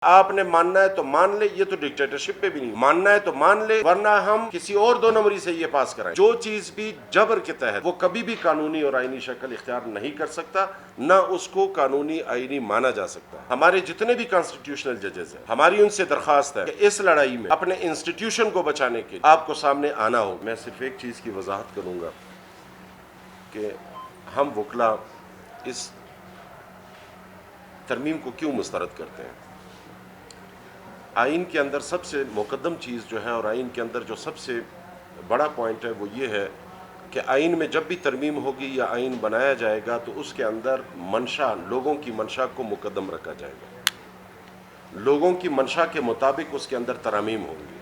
آپ نے ماننا ہے تو مان لے، یہ تو ڈکٹیٹرشپ پہ بھی نہیں، ماننا ہے تو مان لے ورنہ ہم کسی اور 2 نمبری سے یہ پاس کرائیں۔ جو چیز بھی جبر کے تحت وہ کبھی بھی قانونی اور آئینی شکل اختیار نہیں کر سکتا، نہ اس کو قانونی آئینی مانا جا سکتا۔ ہمارے جتنے بھی کانسٹیٹیوشنل ججز ہیں، ہماری ان سے درخواست ہے کہ اس لڑائی میں اپنے انسٹیٹیوشن کو بچانے کے لیے آپ کو سامنے آنا ہو۔ میں صرف ایک چیز کی وضاحت کروں گا کہ ہم وکلا اس ترمیم کو کیوں مسترد کرتے ہیں۔ آئین کے اندر سب سے مقدم چیز جو ہے اور آئین کے اندر جو سب سے بڑا پوائنٹ ہے وہ یہ ہے کہ آئین میں جب بھی ترمیم ہوگی یا آئین بنایا جائے گا تو اس کے اندر منشا، لوگوں کی منشا کو مقدم رکھا جائے گا۔ لوگوں کی منشا کے مطابق اس کے اندر ترامیم ہوں گی۔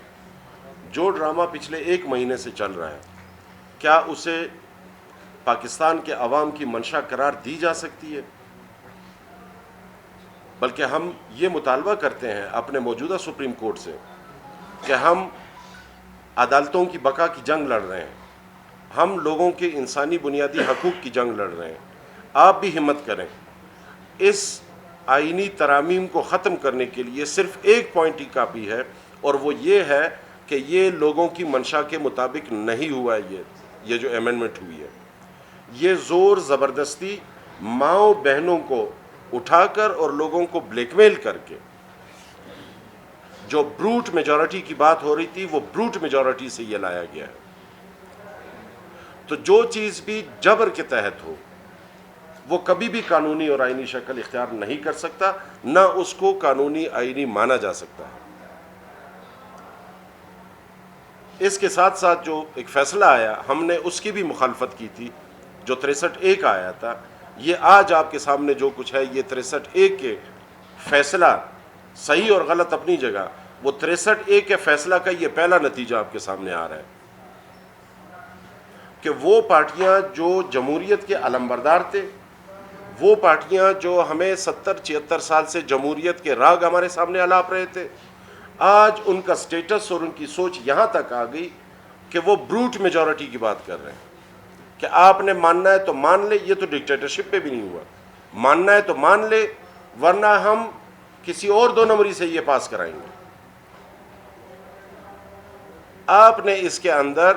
جو ڈرامہ پچھلے 1 مہینے سے چل رہا ہے، کیا اسے پاکستان کے عوام کی منشا قرار دی جا سکتی ہے؟ بلکہ ہم یہ مطالبہ کرتے ہیں اپنے موجودہ سپریم کورٹ سے کہ ہم عدالتوں کی بقا کی جنگ لڑ رہے ہیں، ہم لوگوں کے انسانی بنیادی حقوق کی جنگ لڑ رہے ہیں۔ آپ بھی ہمت کریں، اس آئینی ترامیم کو ختم کرنے کے لیے صرف ایک پوائنٹ ہی کافی ہے، اور وہ یہ ہے کہ یہ لوگوں کی منشا کے مطابق نہیں ہوا ہے۔ یہ جو امینڈمنٹ ہوئی ہے، یہ زور زبردستی ماؤں بہنوں کو اٹھا کر اور لوگوں کو بلیک میل کر کے جو بروٹ میجورٹی کی بات ہو رہی تھی، وہ بروٹ میجورٹی سے یہ لایا گیا ہے۔ تو جو چیز بھی جبر کے تحت ہو وہ کبھی بھی قانونی اور آئینی شکل اختیار نہیں کر سکتا، نہ اس کو قانونی آئینی مانا جا سکتا ہے۔ اس کے ساتھ ساتھ جو ایک فیصلہ آیا، ہم نے اس کی بھی مخالفت کی تھی، جو 63(a) کا آیا تھا۔ یہ آج آپ کے سامنے جو کچھ ہے، یہ 63(a) کے فیصلہ صحیح اور غلط اپنی جگہ، وہ 63(a) کے فیصلہ کا یہ پہلا نتیجہ آپ کے سامنے آ رہا ہے کہ وہ پارٹیاں جو جمہوریت کے علمبردار تھے، وہ پارٹیاں جو ہمیں 70-76 سال سے جمہوریت کے راگ ہمارے سامنے الاپ رہے تھے، آج ان کا سٹیٹس اور ان کی سوچ یہاں تک آ گئی کہ وہ بروٹ میجورٹی کی بات کر رہے ہیں کہ آپ نے ماننا ہے تو مان لے، یہ تو ڈکٹیٹرشپ پہ بھی نہیں ہوا، ماننا ہے تو مان لے ورنہ ہم کسی اور 2 نمبری سے یہ پاس کرائیں گے۔ آپ نے اس کے اندر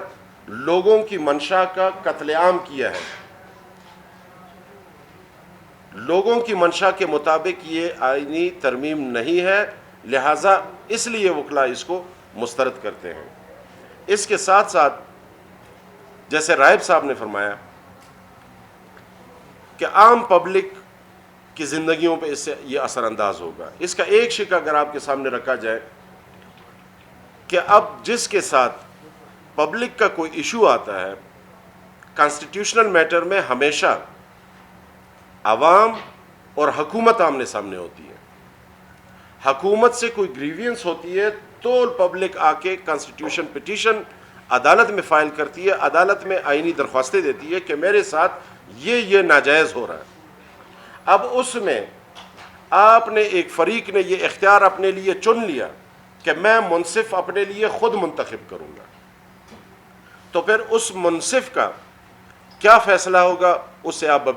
لوگوں کی منشا کا قتل عام کیا ہے۔ لوگوں کی منشا کے مطابق یہ آئینی ترمیم نہیں ہے، لہٰذا اس لیے وکلا اس کو مسترد کرتے ہیں۔ اس کے ساتھ ساتھ جیسے رائب صاحب نے فرمایا کہ عام پبلک کی زندگیوں پہ اس سے یہ اثر انداز ہوگا۔ اس کا ایک شق اگر آپ کے سامنے رکھا جائے کہ اب جس کے ساتھ پبلک کا کوئی ایشو آتا ہے، کانسٹیٹیوشنل میٹر میں ہمیشہ عوام اور حکومت آمنے سامنے ہوتی ہے۔ حکومت سے کوئی گریوینس ہوتی ہے تو پبلک آ کے کانسٹیٹیوشن پٹیشن عدالت میں فائل کرتی ہے، عدالت میں آئینی درخواستیں دیتی ہے کہ میرے ساتھ یہ ناجائز ہو رہا ہے۔ اب اس میں آپ نے ایک فریق نے یہ اختیار اپنے لیے چن لیا کہ میں منصف اپنے لیے خود منتخب کروں گا، تو پھر اس منصف کا کیا فیصلہ ہوگا اس سے آپ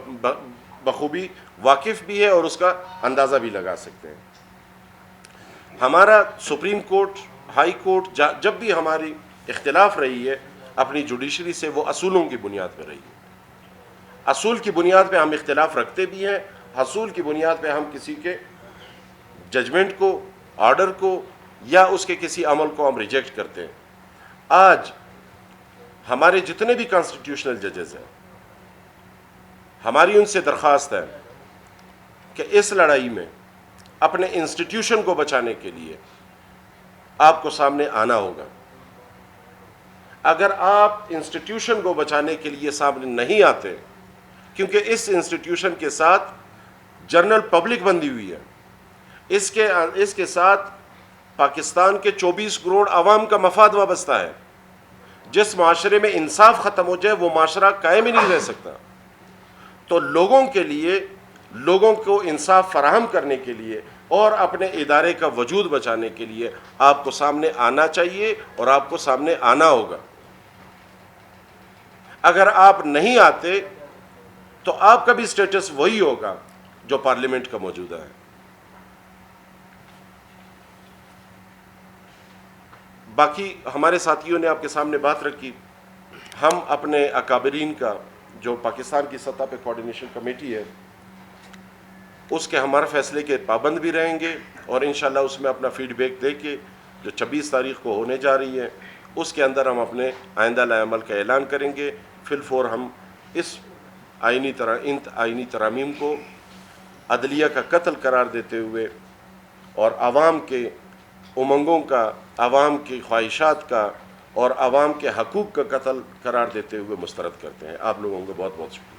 بخوبی واقف بھی ہے اور اس کا اندازہ بھی لگا سکتے ہیں۔ ہمارا سپریم کورٹ، ہائی کورٹ جب بھی ہماری اختلاف رہی ہے اپنی جوڈیشری سے، وہ اصولوں کی بنیاد پہ رہی ہے۔ اصول کی بنیاد پہ ہم اختلاف رکھتے بھی ہیں، اصول کی بنیاد پہ ہم کسی کے ججمنٹ کو، آرڈر کو یا اس کے کسی عمل کو ہم ریجیکٹ کرتے ہیں۔ آج ہمارے جتنے بھی کانسٹیٹیوشنل ججز ہیں، ہماری ان سے درخواست ہے کہ اس لڑائی میں اپنے انسٹیٹیوشن کو بچانے کے لیے آپ کو سامنے آنا ہوگا۔ اگر آپ انسٹیٹیوشن کو بچانے کے لیے سامنے نہیں آتے، کیونکہ اس انسٹیٹیوشن کے ساتھ جنرل پبلک بندھی ہوئی ہے، اس کے ساتھ پاکستان کے 24 کروڑ عوام کا مفاد وابستہ ہے۔ جس معاشرے میں انصاف ختم ہو جائے وہ معاشرہ قائم ہی نہیں رہ سکتا۔ تو لوگوں کے لیے، لوگوں کو انصاف فراہم کرنے کے لیے اور اپنے ادارے کا وجود بچانے کے لیے آپ کو سامنے آنا چاہیے اور آپ کو سامنے آنا ہوگا۔ اگر آپ نہیں آتے تو آپ کا بھی سٹیٹس وہی ہوگا جو پارلیمنٹ کا موجودہ ہے۔ باقی ہمارے ساتھیوں نے آپ کے سامنے بات رکھی، ہم اپنے اکابرین کا جو پاکستان کی سطح پہ کوارڈینیشن کمیٹی ہے اس کے ہمارے فیصلے کے پابند بھی رہیں گے، اور انشاءاللہ اس میں اپنا فیڈ بیک دے کے جو 26 تاریخ کو ہونے جا رہی ہے اس کے اندر ہم اپنے آئندہ لائے عمل کا اعلان کریں گے۔ فی الفور ہم اس آئینی ترامیم کو عدلیہ کا قتل قرار دیتے ہوئے اور عوام کے امنگوں کا، عوام کی خواہشات کا اور عوام کے حقوق کا قتل قرار دیتے ہوئے مسترد کرتے ہیں۔ آپ لوگوں کو بہت بہت شکریہ۔